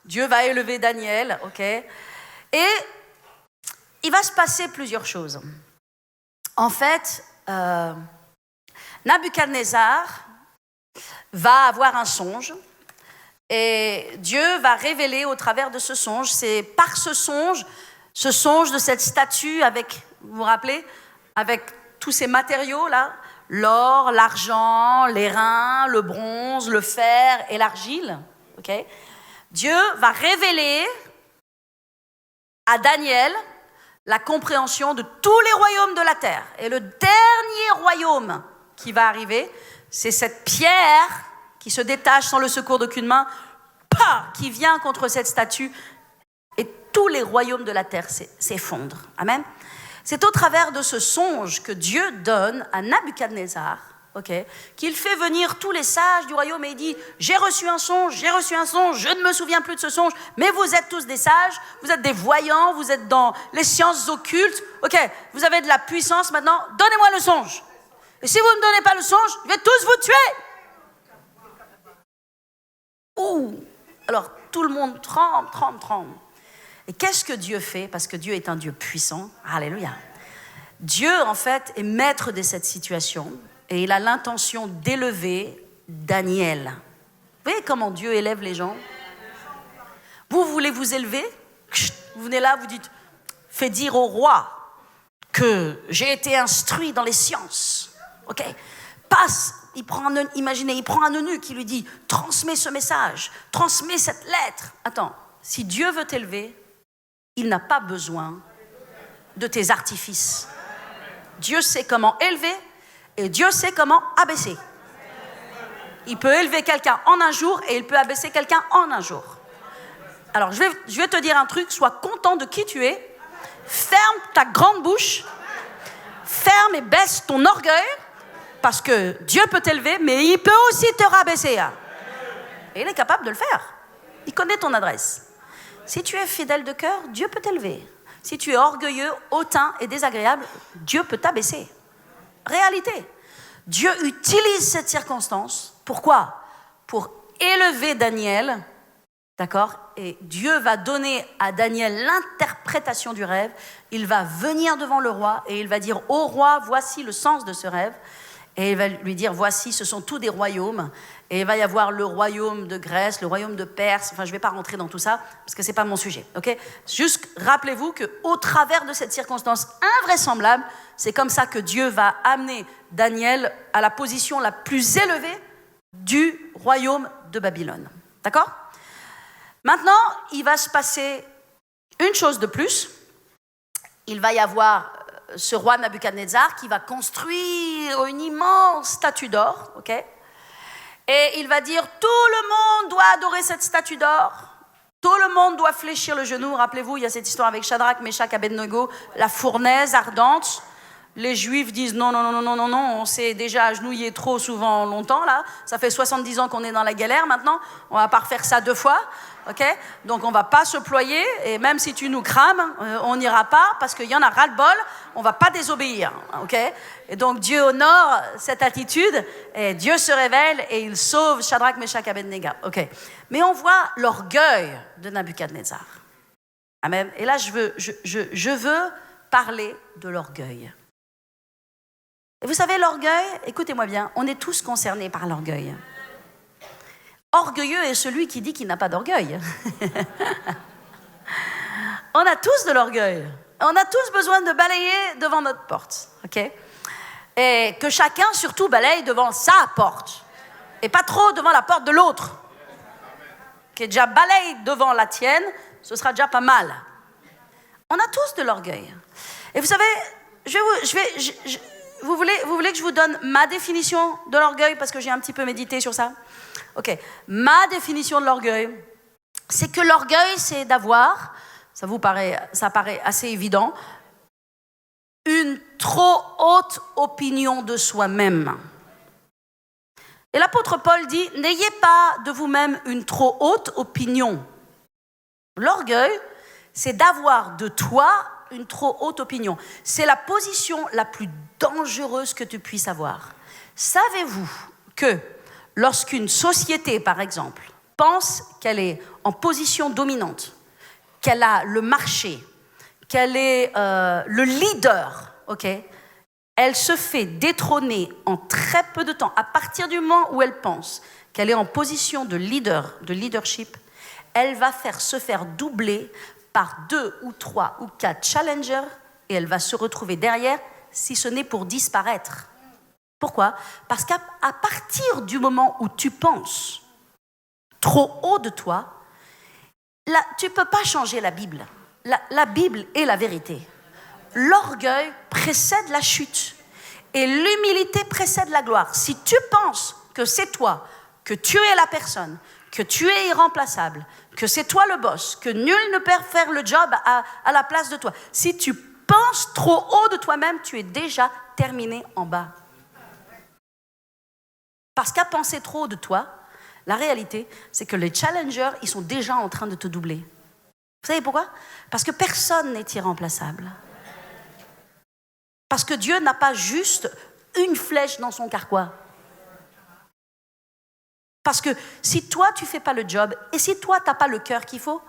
Dieu va élever Daniel, ok? Et il va se passer plusieurs choses. En fait, Nabuchodonosor va avoir un songe et Dieu va révéler au travers de ce songe, c'est par ce songe de cette statue avec, vous vous rappelez, avec tous ces matériaux là, l'or, l'argent, l'airain, le bronze, le fer et l'argile, ok? Dieu va révéler à Daniel la compréhension de tous les royaumes de la terre. Et le dernier royaume qui va arriver, c'est cette pierre qui se détache sans le secours d'aucune main, qui vient contre cette statue, et tous les royaumes de la terre s'effondrent. Amen. C'est au travers de ce songe que Dieu donne à Nabuchodonosor, qu'il fait venir tous les sages du royaume et il dit « J'ai reçu un songe, je ne me souviens plus de ce songe, mais vous êtes tous des sages, vous êtes des voyants, vous êtes dans les sciences occultes, vous avez de la puissance maintenant, donnez-moi le songe. Et si vous ne me donnez pas le songe, je vais tous vous tuer. » Ouh. Alors tout le monde tremble. Et qu'est-ce que Dieu fait? Parce que Dieu est un Dieu puissant. Alléluia. Dieu, en fait, est maître de cette situation et il a l'intention d'élever Daniel. Vous voyez comment Dieu élève les gens? Vous voulez vous élever? Vous venez là, vous dites, fais dire au roi que j'ai été instruit dans les sciences. Passe. Imaginez, il prend un eunuque qui lui dit, transmets ce message, transmets cette lettre. Attends, si Dieu veut t'élever, il n'a pas besoin de tes artifices. Dieu sait comment élever et Dieu sait comment abaisser. Il peut élever quelqu'un en un jour et il peut abaisser quelqu'un en un jour. Alors, je vais te dire un truc, sois content de qui tu es, ferme ta grande bouche, ferme et baisse ton orgueil, parce que Dieu peut t'élever, mais il peut aussi te rabaisser. Et il est capable de le faire. Il connaît ton adresse. Si tu es fidèle de cœur, Dieu peut t'élever. Si tu es orgueilleux, hautain et désagréable, Dieu peut t'abaisser. Réalité. Dieu utilise cette circonstance. Pourquoi? Pour élever Daniel. D'accord? Et Dieu va donner à Daniel l'interprétation du rêve. Il va venir devant le roi et il va dire « Ô roi, voici le sens de ce rêve. » Et il va lui dire, voici, ce sont tous des royaumes. Et il va y avoir le royaume de Grèce, le royaume de Perse. Enfin, je ne vais pas rentrer dans tout ça, parce que ce n'est pas mon sujet. Juste rappelez-vous qu'au travers de cette circonstance invraisemblable, c'est comme ça que Dieu va amener Daniel à la position la plus élevée du royaume de Babylone. D'accord? Maintenant, il va se passer une chose de plus. Il va y avoir ce roi Nabuchodonosor qui va construire une immense statue d'or, et il va dire tout le monde doit adorer cette statue d'or, tout le monde doit fléchir le genou. Rappelez-vous, il y a cette histoire avec Shadrach, Meshach, Abednego, la fournaise ardente. Les Juifs disent non, on s'est déjà agenouillé trop souvent longtemps là, ça fait 70 ans qu'on est dans la galère maintenant, on va pas refaire ça 2 fois. Donc on va pas se ployer, et même si tu nous crames, on n'ira pas parce qu'il y en a ras-le-bol, on va pas désobéir. Et donc Dieu honore cette attitude et Dieu se révèle et il sauve Shadrach, Meshach, Abednego. Mais on voit l'orgueil de Nabuchodonosor. Amen. Et là je veux parler de l'orgueil. Et vous savez, l'orgueil, écoutez-moi bien, on est tous concernés par l'orgueil. Orgueilleux est celui qui dit qu'il n'a pas d'orgueil. On a tous de l'orgueil. On a tous besoin de balayer devant notre porte. Et que chacun, surtout, balaye devant sa porte. Et pas trop devant la porte de l'autre. Déjà balaye devant la tienne, ce sera déjà pas mal. On a tous de l'orgueil. Et vous savez, vous voulez que je vous donne ma définition de l'orgueil, parce que j'ai un petit peu médité sur ça? Ma définition de l'orgueil, c'est que l'orgueil, c'est d'avoir, ça paraît assez évident, une trop haute opinion de soi-même. Et l'apôtre Paul dit, n'ayez pas de vous-même une trop haute opinion. L'orgueil, c'est d'avoir de toi une trop haute opinion. C'est la position la plus dangereuse que tu puisses avoir. Savez-vous que lorsqu'une société, par exemple, pense qu'elle est en position dominante, qu'elle a le marché, qu'elle est le leader, ok? Elle se fait détrôner en très peu de temps. À partir du moment où elle pense qu'elle est en position de leadership, elle va se faire doubler par 2 ou 3 ou 4 challengers et elle va se retrouver derrière, si ce n'est pour disparaître. Pourquoi? Parce qu'à partir du moment où tu penses trop haut de toi, là, tu ne peux pas changer la Bible. La Bible est la vérité. L'orgueil précède la chute et l'humilité précède la gloire. Si tu penses que c'est toi, que tu es la personne, que tu es irremplaçable, que c'est toi le boss, que nul ne peut faire le job à la place de toi, si tu penses trop haut de toi-même, tu es déjà terminé en bas. Parce qu'à penser trop haut de toi, la réalité, c'est que les challengers, ils sont déjà en train de te doubler. Vous savez pourquoi? Parce que personne n'est irremplaçable. Parce que Dieu n'a pas juste une flèche dans son carquois. Parce que si toi, tu ne fais pas le job, et si toi, tu n'as pas le cœur qu'il faut,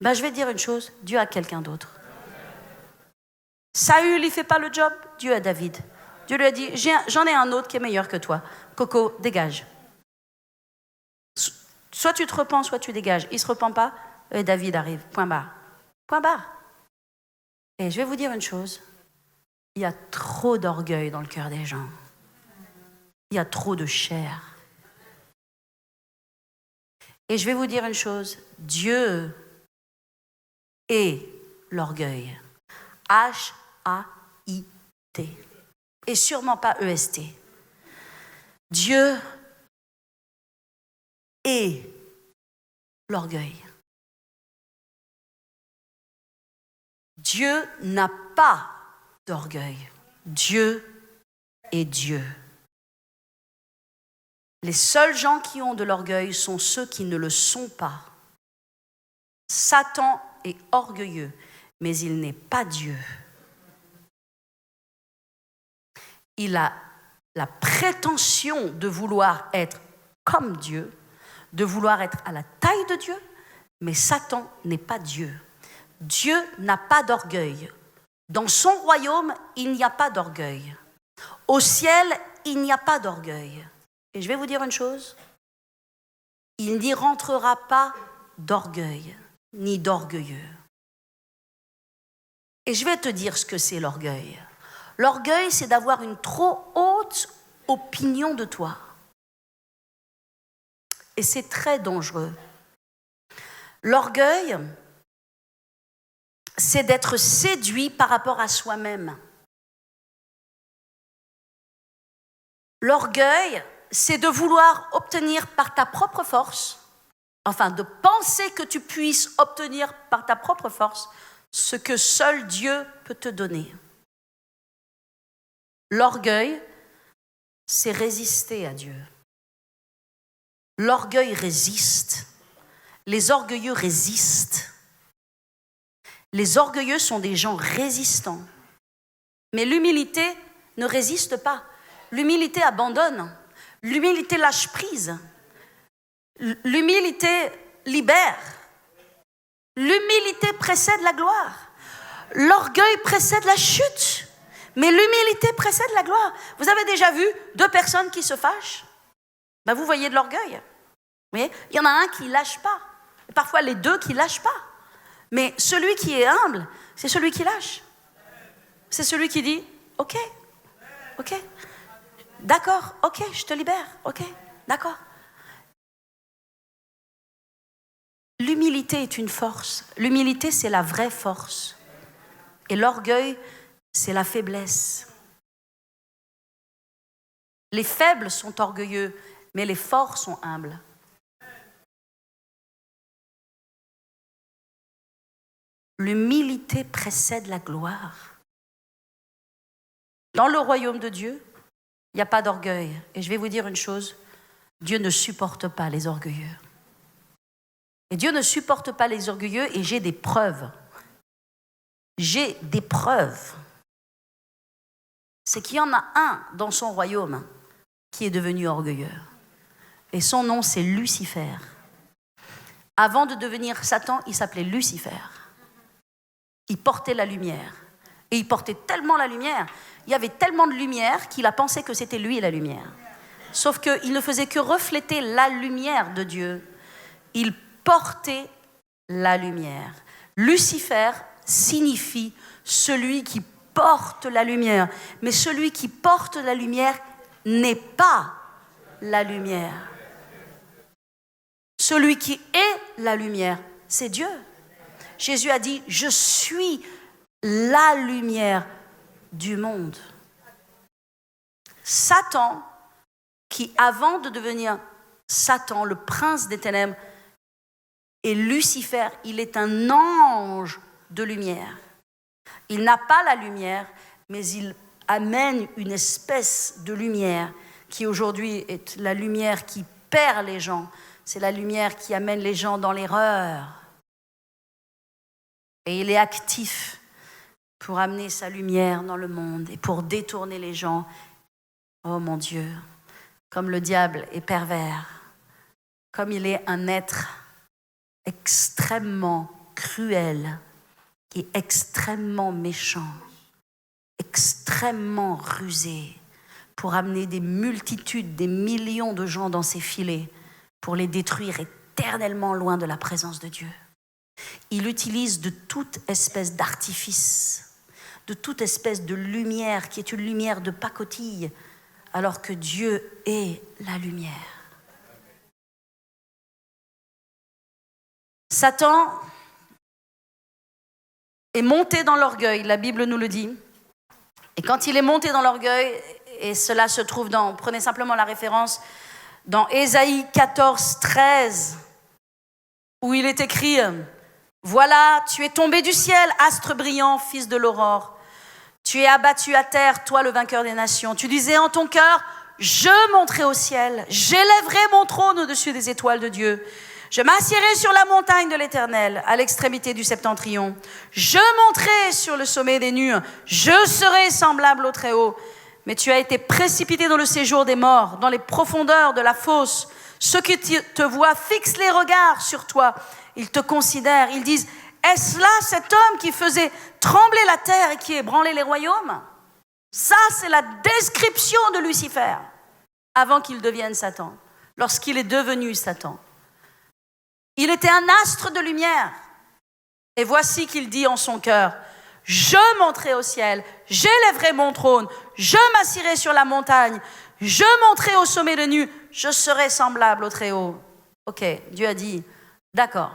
ben, je vais te dire une chose, Dieu a quelqu'un d'autre. Saül, il ne fait pas le job, Dieu a David. Dieu lui a dit, j'en ai un autre qui est meilleur que toi. Coco, dégage. Soit tu te repens, soit tu dégages. Il ne se repent pas, et David arrive. Point barre. Point barre. Et je vais vous dire une chose. Il y a trop d'orgueil dans le cœur des gens. Il y a trop de chair. Et je vais vous dire une chose. Dieu est l'orgueil. H-A-I-T. Et sûrement pas E-S-T. Dieu est l'orgueil. Dieu n'a pas d'orgueil. Dieu est Dieu. Les seuls gens qui ont de l'orgueil sont ceux qui ne le sont pas. Satan est orgueilleux, mais il n'est pas Dieu. Il a la prétention de vouloir être comme Dieu, de vouloir être à la taille de Dieu, mais Satan n'est pas Dieu. Dieu n'a pas d'orgueil. Dans son royaume, il n'y a pas d'orgueil. Au ciel, il n'y a pas d'orgueil. Et je vais vous dire une chose, il n'y rentrera pas d'orgueil, ni d'orgueilleux. Et je vais te dire ce que c'est l'orgueil. L'orgueil, c'est d'avoir une trop haute opinion de toi. Et c'est très dangereux. L'orgueil, c'est d'être séduit par rapport à soi-même. L'orgueil, c'est de vouloir obtenir par ta propre force, enfin de penser que tu puisses obtenir par ta propre force ce que seul Dieu peut te donner. L'orgueil, c'est résister à Dieu. L'orgueil résiste. Les orgueilleux résistent. Les orgueilleux sont des gens résistants. Mais l'humilité ne résiste pas. L'humilité abandonne. L'humilité lâche prise. L'humilité libère. L'humilité précède la gloire. L'orgueil précède la chute. Mais l'humilité précède la gloire. Vous avez déjà vu 2 personnes qui se fâchent? Ben, vous voyez de l'orgueil. Vous voyez? Il y en a un qui ne lâche pas. Et parfois les 2 qui ne lâchent pas. Mais celui qui est humble, c'est celui qui lâche. C'est celui qui dit, ok, d'accord, ok, je te libère, ok, d'accord. L'humilité est une force. L'humilité, c'est la vraie force. Et l'orgueil, c'est la faiblesse. Les faibles sont orgueilleux, mais les forts sont humbles. L'humilité précède la gloire. Dans le royaume de Dieu, il n'y a pas d'orgueil. Et je vais vous dire une chose, Dieu ne supporte pas les orgueilleux. Et Dieu ne supporte pas les orgueilleux et j'ai des preuves. J'ai des preuves. C'est qu'il y en a un dans son royaume qui est devenu orgueilleux. Et son nom, c'est Lucifer. Avant de devenir Satan, il s'appelait Lucifer. Il portait la lumière. Et il portait tellement la lumière, il y avait tellement de lumière qu'il a pensé que c'était lui la lumière. Sauf qu'il ne faisait que refléter la lumière de Dieu. Il portait la lumière. Lucifer signifie celui qui porte la lumière. Mais celui qui porte la lumière n'est pas la lumière. Celui qui est la lumière, c'est Dieu. Jésus a dit, je suis la lumière du monde. Satan, qui avant de devenir Satan, le prince des ténèbres, et Lucifer, il est un ange de lumière. Il n'a pas la lumière, mais il amène une espèce de lumière qui aujourd'hui est la lumière qui perd les gens. C'est la lumière qui amène les gens dans l'erreur. Et il est actif pour amener sa lumière dans le monde et pour détourner les gens. Oh mon Dieu, comme le diable est pervers, comme il est un être extrêmement cruel et extrêmement méchant, extrêmement rusé, pour amener des multitudes, des millions de gens dans ses filets, pour les détruire éternellement loin de la présence de Dieu. Il utilise de toute espèce d'artifice, de toute espèce de lumière qui est une lumière de pacotille, alors que Dieu est la lumière. Satan est monté dans l'orgueil, la Bible nous le dit. Et quand il est monté dans l'orgueil, et cela se trouve prenez simplement la référence, dans Ésaïe 14, 13, où il est écrit « Voilà, tu es tombé du ciel, astre brillant, fils de l'aurore. Tu es abattu à terre, toi le vainqueur des nations. Tu disais en ton cœur, je monterai au ciel, j'élèverai mon trône au-dessus des étoiles de Dieu. Je m'assiérai sur la montagne de l'Éternel, à l'extrémité du septentrion. Je monterai sur le sommet des nues, je serai semblable au Très-Haut. Mais tu as été précipité dans le séjour des morts, dans les profondeurs de la fosse. Ceux qui te voient fixent les regards sur toi. Ils te considèrent, ils disent, est-ce là cet homme qui faisait trembler la terre et qui ébranlait les royaumes? Ça, c'est la description de Lucifer, avant qu'il devienne Satan, lorsqu'il est devenu Satan. Il était un astre de lumière. Et voici qu'il dit en son cœur, je monterai au ciel, j'élèverai mon trône, je m'assiérai sur la montagne, je monterai au sommet de nues, je serai semblable au Très-Haut. Ok, Dieu a dit, d'accord,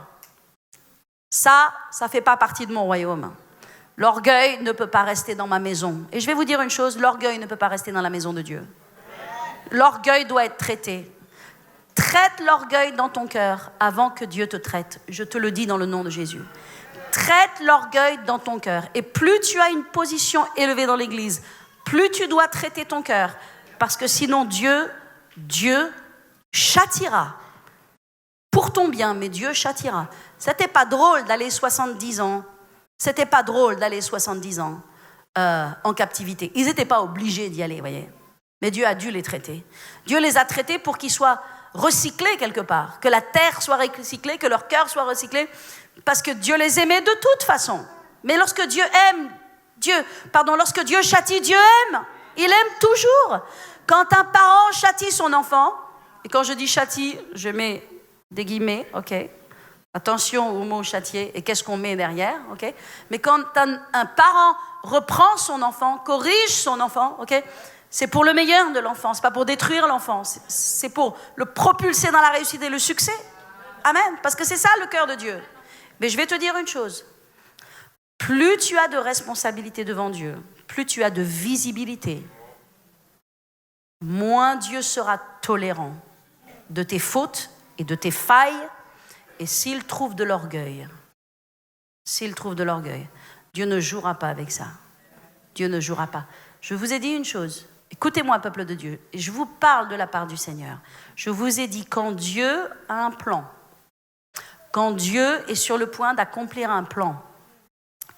ça fait pas partie de mon royaume. L'orgueil ne peut pas rester dans ma maison. Et je vais vous dire une chose, l'orgueil ne peut pas rester dans la maison de Dieu. L'orgueil doit être traité. Traite l'orgueil dans ton cœur avant que Dieu te traite. Je te le dis dans le nom de Jésus. Traite l'orgueil dans ton cœur. Et plus tu as une position élevée dans l'Église, plus tu dois traiter ton cœur. Parce que sinon Dieu châtira. Pour ton bien, mais Dieu châtira. C'était pas drôle d'aller 70 ans. C'était pas drôle d'aller 70 ans en captivité. Ils n'étaient pas obligés d'y aller, voyez. Mais Dieu a dû les traiter. Dieu les a traités pour qu'ils soient recyclés quelque part, que la terre soit recyclée, que leur cœur soit recyclé, parce que Dieu les aimait de toute façon. Mais lorsque Dieu châtie, Dieu aime. Il aime toujours. Quand un parent châtie son enfant, et quand je dis châtie, je mets des guillemets, ok. Attention au mot châtier et qu'est-ce qu'on met derrière, ok. Mais quand un parent reprend son enfant, corrige son enfant, ok. C'est pour le meilleur de l'enfant, c'est pas pour détruire l'enfant, c'est pour le propulser dans la réussite et le succès. Amen, parce que c'est ça le cœur de Dieu. Mais je vais te dire une chose, plus tu as de responsabilités devant Dieu, plus tu as de visibilité, moins Dieu sera tolérant de tes fautes et de tes failles. Et s'il trouve de l'orgueil, Dieu ne jouera pas avec ça. Dieu ne jouera pas. Je vous ai dit une chose. Écoutez-moi, peuple de Dieu, et je vous parle de la part du Seigneur. Je vous ai dit, quand Dieu a un plan, quand Dieu est sur le point d'accomplir un plan,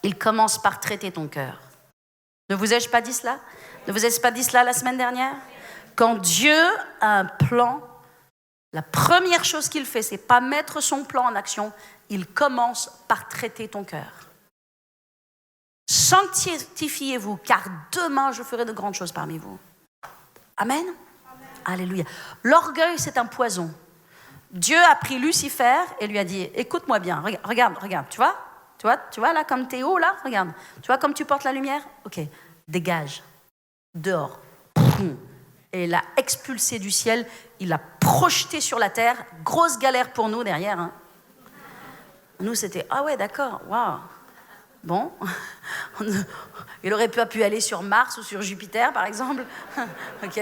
il commence par traiter ton cœur. Ne vous ai-je pas dit cela? Ne vous ai-je pas dit cela la semaine dernière? Quand Dieu a un plan, La première chose qu'il fait, c'est pas mettre son plan en action, il commence par traiter ton cœur. Sanctifiez-vous, car demain je ferai de grandes choses parmi vous. Amen. Amen. Alléluia. L'orgueil, c'est un poison. Dieu a pris Lucifer et lui a dit, écoute-moi bien, regarde, tu vois là comme t'es haut là, regarde, tu vois comme tu portes la lumière, ok, dégage, dehors. Et il l'a expulsé du ciel, il l'a projeté sur la terre, grosse galère pour nous derrière. Hein. Nous c'était, ah ouais d'accord, waouh. Bon, il aurait pu aller sur Mars ou sur Jupiter, par exemple. Ok.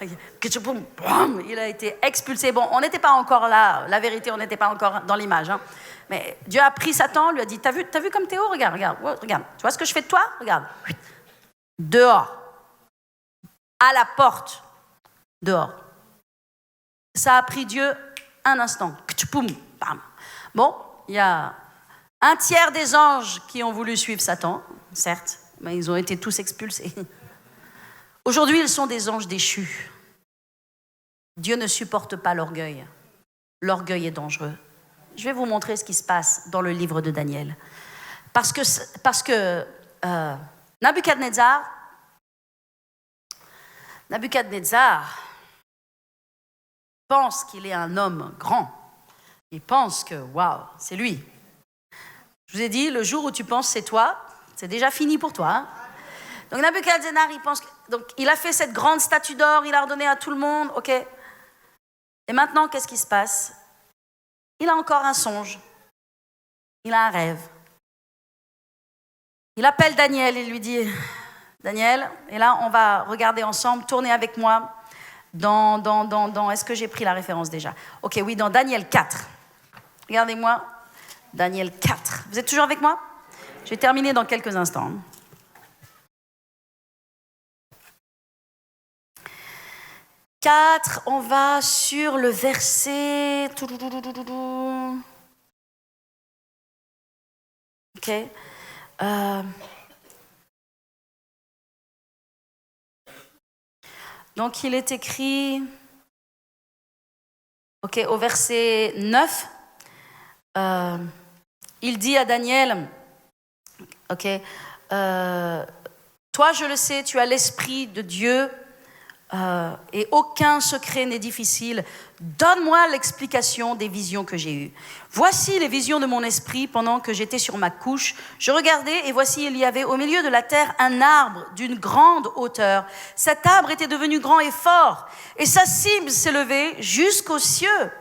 Il a été expulsé. Bon, on n'était pas encore là. La vérité, on n'était pas encore dans l'image. Hein. Mais Dieu a pris Satan, lui a dit, t'as vu comme Théo? Regarde. Tu vois ce que je fais de toi? Regarde. Dehors. À la porte. Dehors. Ça a pris Dieu un instant. Bon, il y a un tiers des anges qui ont voulu suivre Satan, certes, mais ils ont été tous expulsés. Aujourd'hui, ils sont des anges déchus. Dieu ne supporte pas l'orgueil. L'orgueil est dangereux. Je vais vous montrer ce qui se passe dans le livre de Daniel. Parce que Nabuchodonosor pense qu'il est un homme grand. Il pense que, waouh, c'est lui. Je vous ai dit, le jour où tu penses c'est toi, c'est déjà fini pour toi. Hein. Donc Nabuchodonosor, il a fait cette grande statue d'or, il a ordonné à tout le monde, ok. Et maintenant, qu'est-ce qui se passe? Il a encore un songe. Il a un rêve. Il appelle Daniel et lui dit, Daniel, et là on va regarder ensemble, tournez avec moi dans est-ce que j'ai pris la référence déjà? Ok, oui, dans Daniel 4. Regardez-moi. Daniel 4. Vous êtes toujours avec moi? Je vais terminer dans quelques instants. 4, on va sur le verset... Ok. Donc, il est écrit... Ok, au verset 9... il dit à Daniel, ok, toi je le sais, tu as l'esprit de Dieu et aucun secret n'est difficile. Donne-moi l'explication des visions que j'ai eues. Voici les visions de mon esprit pendant que j'étais sur ma couche. Je regardais et voici il y avait au milieu de la terre un arbre d'une grande hauteur. Cet arbre était devenu grand et fort et sa cime s'élevait jusqu'aux cieux.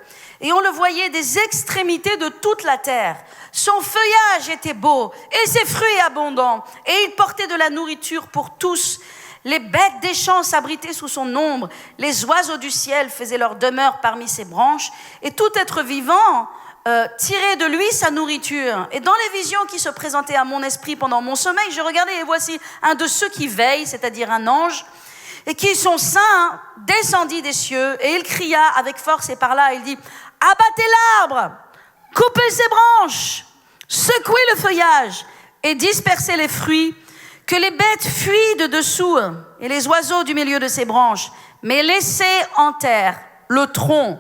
Et on le voyait des extrémités de toute la terre. Son feuillage était beau et ses fruits abondants. Et il portait de la nourriture pour tous. Les bêtes des champs s'abritaient sous son ombre. Les oiseaux du ciel faisaient leur demeure parmi ses branches. Et tout être vivant tirait de lui sa nourriture. Et dans les visions qui se présentaient à mon esprit pendant mon sommeil, je regardais et voici un de ceux qui veillent, c'est-à-dire un ange, et qui sont saints, descendit des cieux. Et il cria avec force et par là, il dit... Abattez l'arbre, coupez ses branches, secouez le feuillage et dispersez les fruits, que les bêtes fuient de dessous et les oiseaux du milieu de ses branches, mais laissez en terre le tronc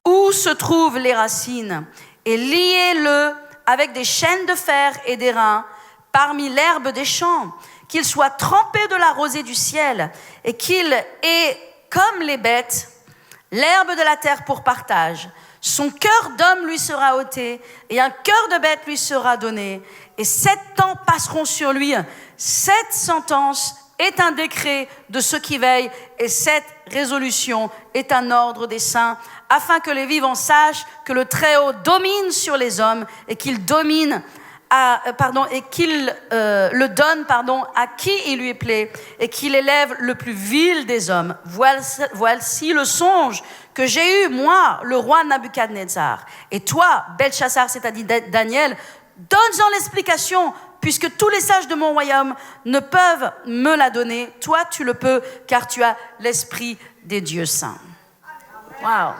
où se trouvent les racines et liez-le avec des chaînes de fer et d'airain parmi l'herbe des champs, qu'il soit trempé de la rosée du ciel et qu'il ait, comme les bêtes, l'herbe de la terre pour partage. Son cœur d'homme lui sera ôté et un cœur de bête lui sera donné. Et 7 ans passeront sur lui. 7 sentences est un décret de ceux qui veillent et 7 résolutions est un ordre des saints, afin que les vivants sachent que le Très-Haut domine sur les hommes et qu'il domine et qu'il le donne à qui il lui plaît et qu'il élève le plus vil des hommes. Voici le songe que j'ai eu, moi, le roi Nabuchodonosor. Et toi, Belchassar, c'est-à-dire Daniel, donne-en l'explication, puisque tous les sages de mon royaume ne peuvent me la donner. Toi, tu le peux, car tu as l'esprit des dieux saints. Waouh!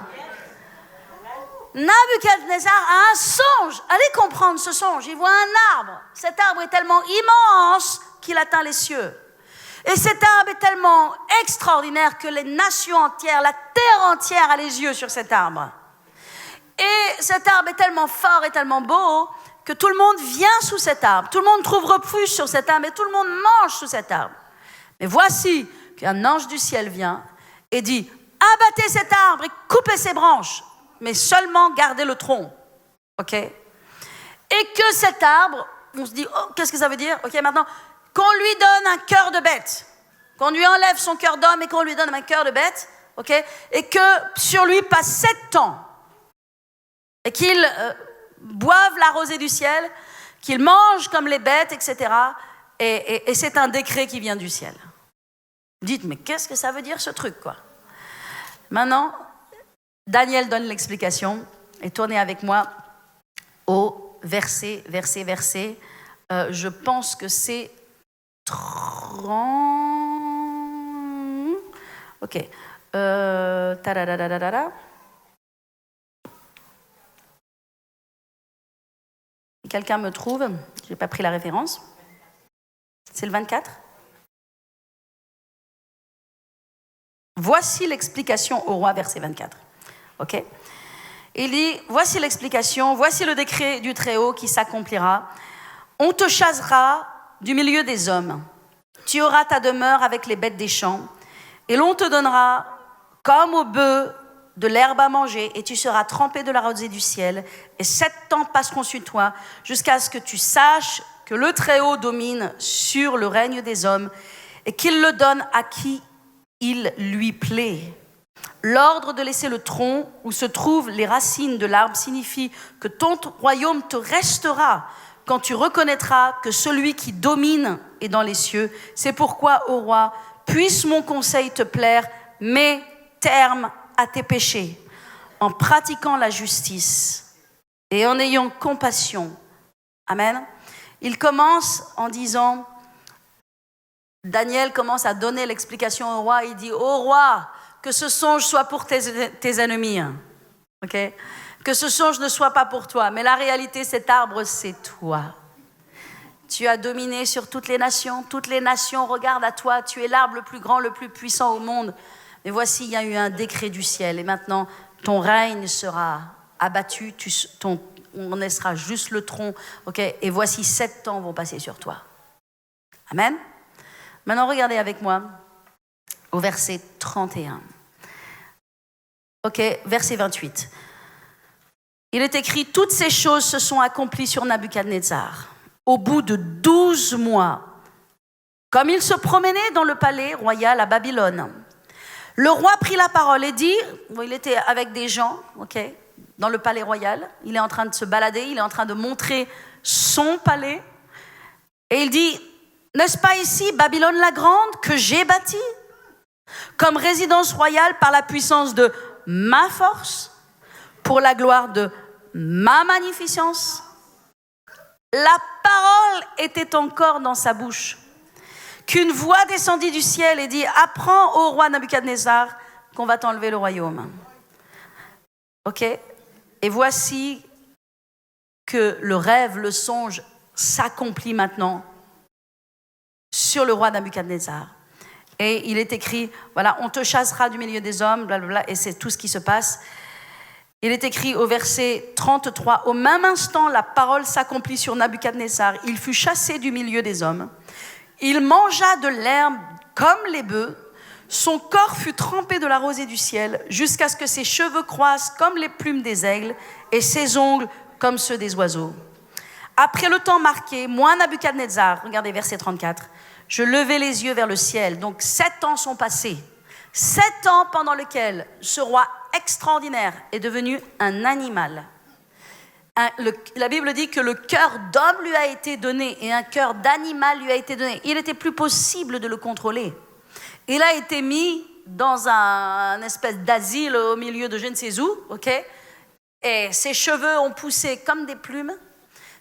Nabuchodonosor a un songe. Allez comprendre ce songe. Il voit un arbre. Cet arbre est tellement immense qu'il atteint les cieux. Et cet arbre est tellement extraordinaire que les nations entières, la terre entière a les yeux sur cet arbre. Et cet arbre est tellement fort et tellement beau que tout le monde vient sous cet arbre. Tout le monde trouve refuge sur cet arbre et tout le monde mange sous cet arbre. Mais voici qu'un ange du ciel vient et dit « Abattez cet arbre et coupez ses branches, mais seulement gardez le tronc. » Ok ? Et que cet arbre, on se dit « Oh, qu'est-ce que ça veut dire ?» Ok, maintenant, qu'on lui donne un cœur de bête, qu'on lui enlève son cœur d'homme et qu'on lui donne un cœur de bête, ok ? Et que sur lui passe 7 ans et qu'il boive la rosée du ciel, qu'il mange comme les bêtes, etc. Et c'est un décret qui vient du ciel. Dites, mais qu'est-ce que ça veut dire ce truc, quoi ? Maintenant, Daniel donne l'explication et tournez avec moi au verset. Je pense que c'est 30. Ok. Quelqu'un me trouve? Je n'ai pas pris la référence. C'est le 24. Voici l'explication au roi, verset 24. Ok? Il dit, voici l'explication, voici le décret du Très-Haut qui s'accomplira. On te chassera du milieu des hommes. Tu auras ta demeure avec les bêtes des champs. Et l'on te donnera, comme au bœuf, de l'herbe à manger. Et tu seras trempé de la rosée du ciel. Et 7 ans passeront sur toi, jusqu'à ce que tu saches que le Très-Haut domine sur le règne des hommes et qu'il le donne à qui il lui plaît. L'ordre de laisser le tronc où se trouvent les racines de l'arbre signifie que ton royaume te restera quand tu reconnaîtras que celui qui domine est dans les cieux. C'est pourquoi, ô roi, puisse mon conseil te plaire, mets terme à tes péchés en pratiquant la justice et en ayant compassion. Amen. Il commence en disant, Daniel commence à donner l'explication au roi. Il dit, ô roi, que ce songe soit pour tes ennemis. Okay? Que ce songe ne soit pas pour toi. Mais la réalité, cet arbre, c'est toi. Tu as dominé sur toutes les nations. Toutes les nations regardent à toi. Tu es l'arbre le plus grand, le plus puissant au monde. Mais voici, il y a eu un décret du ciel. Et maintenant, ton règne sera abattu. On laissera juste le tronc. Okay? Et voici 7 ans vont passer sur toi. Amen. Maintenant, regardez avec moi au verset 31. Ok, verset 28. Il est écrit, toutes ces choses se sont accomplies sur Nabuchodonosor. Au bout de 12 mois, comme il se promenait dans le palais royal à Babylone, le roi prit la parole et dit, il était avec des gens, ok, dans le palais royal, il est en train de se balader, il est en train de montrer son palais, et il dit, n'est-ce pas ici Babylone la grande que j'ai bâtie comme résidence royale par la puissance de ma force, pour la gloire de ma magnificence? La parole était encore dans sa bouche, qu'une voix descendit du ciel et dit, apprends au roi Nabuchodonosor qu'on va t'enlever le royaume. Ok? Et voici que le rêve, le songe s'accomplit maintenant sur le roi Nabuchodonosor. Et il est écrit, voilà, on te chassera du milieu des hommes, blablabla, et c'est tout ce qui se passe. Il est écrit au verset 33, au même instant, la parole s'accomplit sur Nabuchodonosor. Il fut chassé du milieu des hommes. Il mangea de l'herbe comme les bœufs. Son corps fut trempé de la rosée du ciel, jusqu'à ce que ses cheveux croissent comme les plumes des aigles et ses ongles comme ceux des oiseaux. Après le temps marqué, moi, Nabuchodonosor, regardez verset 34, je levai les yeux vers le ciel. Donc 7 ans sont passés. 7 ans pendant lesquels ce roi extraordinaire est devenu un animal. La Bible dit que le cœur d'homme lui a été donné et un cœur d'animal lui a été donné. Il n'était plus possible de le contrôler. Il a été mis dans un espèce d'asile au milieu de je ne sais où, ok? Et ses cheveux ont poussé comme des plumes.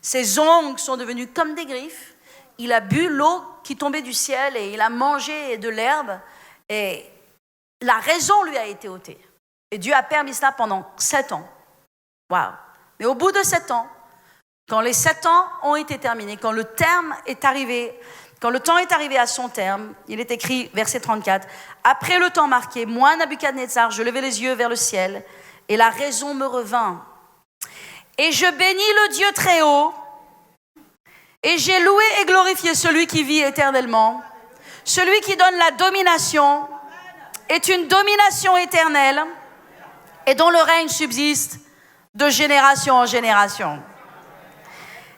Ses ongles sont devenus comme des griffes. Il a bu l'eau qui tombait du ciel et il a mangé de l'herbe. Et la raison lui a été ôtée. Et Dieu a permis cela pendant 7 ans. Waouh! Mais au bout de 7 ans, quand les 7 ans ont été terminés, quand le terme est arrivé, Quand le temps est arrivé à son terme, il est écrit, verset 34, « Après le temps marqué, moi, Nabuchodonosor, je levai les yeux vers le ciel, et la raison me revint. Et je bénis le Dieu très haut, et j'ai loué et glorifié celui qui vit éternellement. Celui qui donne la domination est une domination éternelle, et dont le règne subsiste de génération en génération. »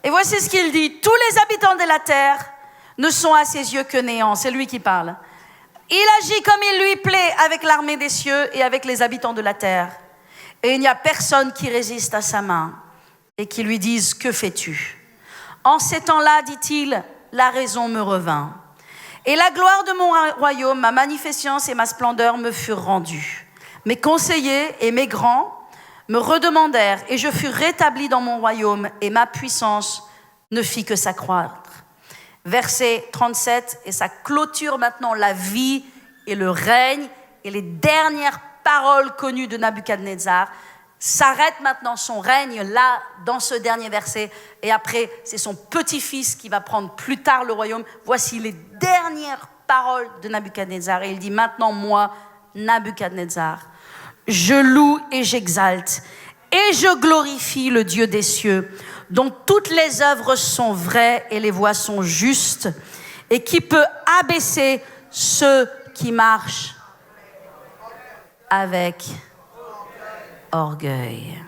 Et voici ce qu'il dit, « Tous les habitants de la terre ne sont à ses yeux que néant. » C'est lui qui parle. « Il agit comme il lui plaît avec l'armée des cieux et avec les habitants de la terre. Et il n'y a personne qui résiste à sa main et qui lui dise, que fais-tu ? En ces temps-là, dit-il, la raison me revint. Et la gloire de mon royaume, ma magnificence et ma splendeur me furent rendues. Mes conseillers et mes grands me redemandèrent et je fus rétabli dans mon royaume et ma puissance ne fit que s'accroître. » Verset 37, et ça clôture maintenant la vie et le règne et les dernières paroles connues de Nabuchodonosor. S'arrête maintenant son règne là, dans ce dernier verset, et après c'est son petit-fils qui va prendre plus tard le royaume. Voici les dernières paroles de Nabuchodonosor, et il dit, maintenant moi, Nabuchodonosor, je loue et j'exalte, et je glorifie le Dieu des cieux, dont toutes les œuvres sont vraies et les voies sont justes, et qui peut abaisser ceux qui marchent avec orgueil.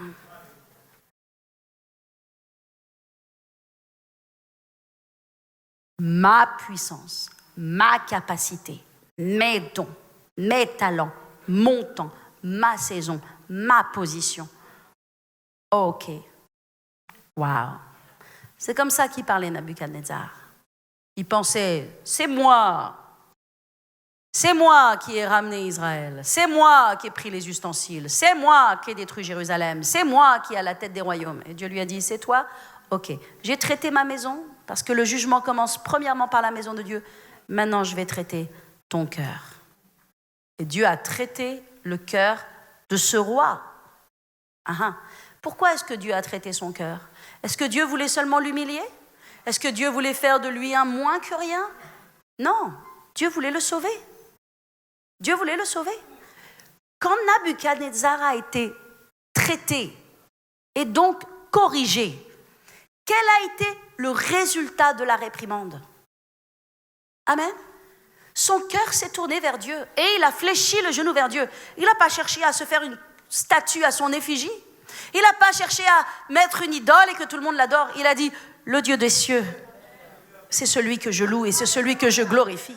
Ma puissance, ma capacité, mes dons, mes talents, mon temps, ma saison, ma position. Ok. Wow. C'est comme ça qu'il parlait Nabuchodonosor. Il pensait, c'est moi qui ai ramené Israël, c'est moi qui ai pris les ustensiles, c'est moi qui ai détruit Jérusalem, c'est moi qui ai à la tête des royaumes. Et Dieu lui a dit, c'est toi ? Ok, j'ai traité ma maison, parce que le jugement commence premièrement par la maison de Dieu. Maintenant, je vais traiter ton cœur. Et Dieu a traité le cœur de ce roi. Pourquoi est-ce que Dieu a traité son cœur ? Est-ce que Dieu voulait seulement l'humilier ? Est-ce que Dieu voulait faire de lui un moins que rien ? Non, Dieu voulait le sauver. Dieu voulait le sauver. Quand Nabuchodonosor a été traité et donc corrigé, quel a été le résultat de la réprimande ? Amen. Son cœur s'est tourné vers Dieu et il a fléchi le genou vers Dieu. Il n'a pas cherché à se faire une statue à son effigie. Il n'a pas cherché à mettre une idole et que tout le monde l'adore. Il a dit, le Dieu des cieux, c'est celui que je loue et c'est celui que je glorifie.